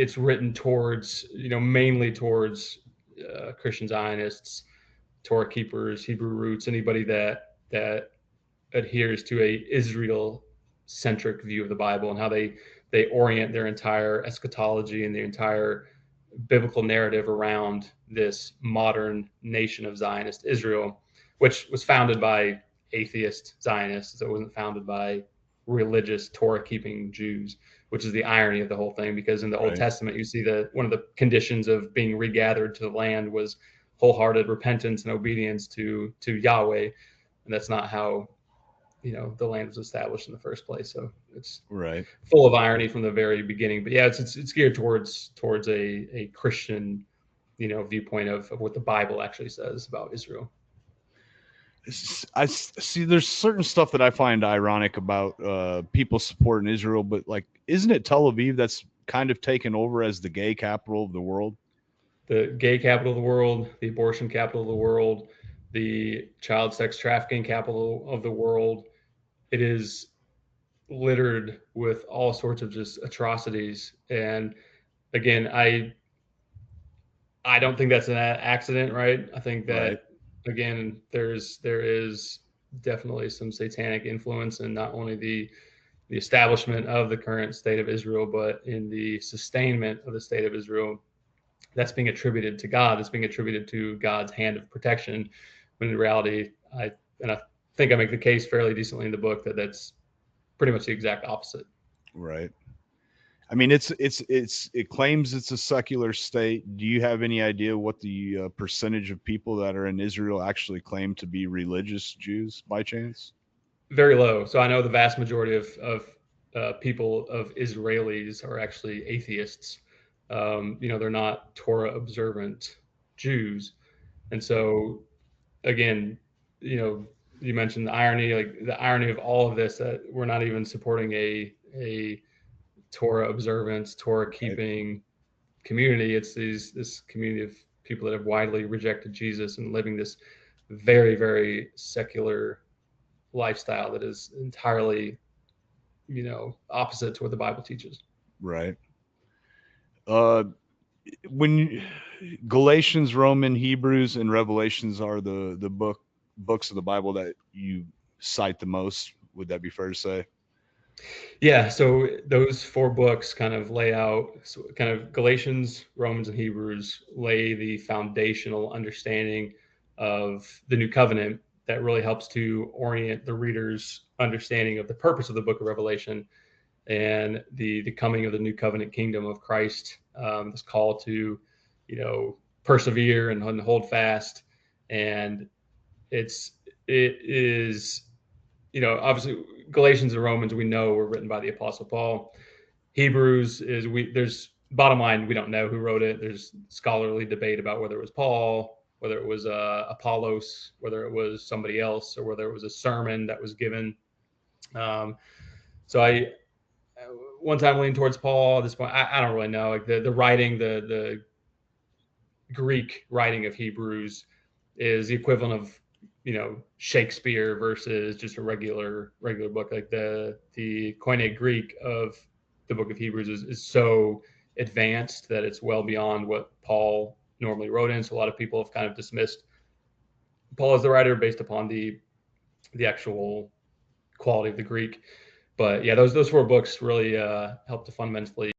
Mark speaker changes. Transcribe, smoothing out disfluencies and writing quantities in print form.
Speaker 1: it's written towards, mainly towards Christian Zionists, Torah keepers, Hebrew roots, anybody that adheres to a Israel centric view of the Bible and how they orient their entire eschatology and the entire biblical narrative around this modern nation of Zionist Israel, which was founded by atheist Zionists. It wasn't founded by religious Torah keeping Jews, which is the irony of the whole thing, because in the Old Testament you see that one of the conditions of being regathered to the land was wholehearted repentance and obedience to Yahweh, and that's not how the land was established in the first place. So it's full of irony from the very beginning. But yeah, it's geared towards a Christian viewpoint of what the Bible actually says about Israel.
Speaker 2: I see there's certain stuff that I find ironic about people supporting Israel, but like, isn't it Tel Aviv that's kind of taken over as the gay capital of the world?
Speaker 1: The gay capital of the world, the abortion capital of the world, the child sex trafficking capital of the world. It is littered with all sorts of just atrocities. And again, I don't think that's an accident, right? I think that again, there is definitely some satanic influence in not only the establishment of the current state of Israel, but in the sustainment of the state of Israel. That's being attributed to God. It's being attributed to God's hand of protection. When in reality, I think I make the case fairly decently in the book that that's pretty much the exact opposite.
Speaker 2: Right. I mean, it claims it's a secular state. Do you have any idea what the percentage of people that are in Israel actually claim to be religious Jews by chance?
Speaker 1: Very low. So I know the vast majority of people, of Israelis, are actually atheists. They're not Torah observant Jews. And so again, you mentioned the irony, like the irony of all of this, that we're not even supporting a Torah observance, Torah keeping community. It's this community of people that have widely rejected Jesus and living this very, very secular lifestyle that is entirely, opposite to what the Bible teaches.
Speaker 2: Right. When Galatians, Roman, Hebrews, and Revelations are the books of the Bible that you cite the most, would that be fair to say?
Speaker 1: Yeah, so those four books kind of lay out, so kind of Galatians, Romans, and Hebrews lay the foundational understanding of the new covenant that really helps to orient the reader's understanding of the purpose of the book of Revelation and the coming of the new covenant kingdom of Christ. This call to, persevere and hold fast, and it is, obviously Galatians and Romans we know were written by the Apostle Paul. Hebrews is there's bottom line, we don't know who wrote it. There's scholarly debate about whether it was Paul, whether it was Apollos, whether it was somebody else, or whether it was a sermon that was given. So I one time lean towards Paul. At this point, I don't really know. Like the writing, the Greek writing of Hebrews is the equivalent of Shakespeare versus just a regular book. Like the Koine Greek of the book of Hebrews is so advanced that it's well beyond what Paul normally wrote in. So a lot of people have kind of dismissed Paul as the writer based upon the actual quality of the Greek. But yeah, those four books really help to fundamentally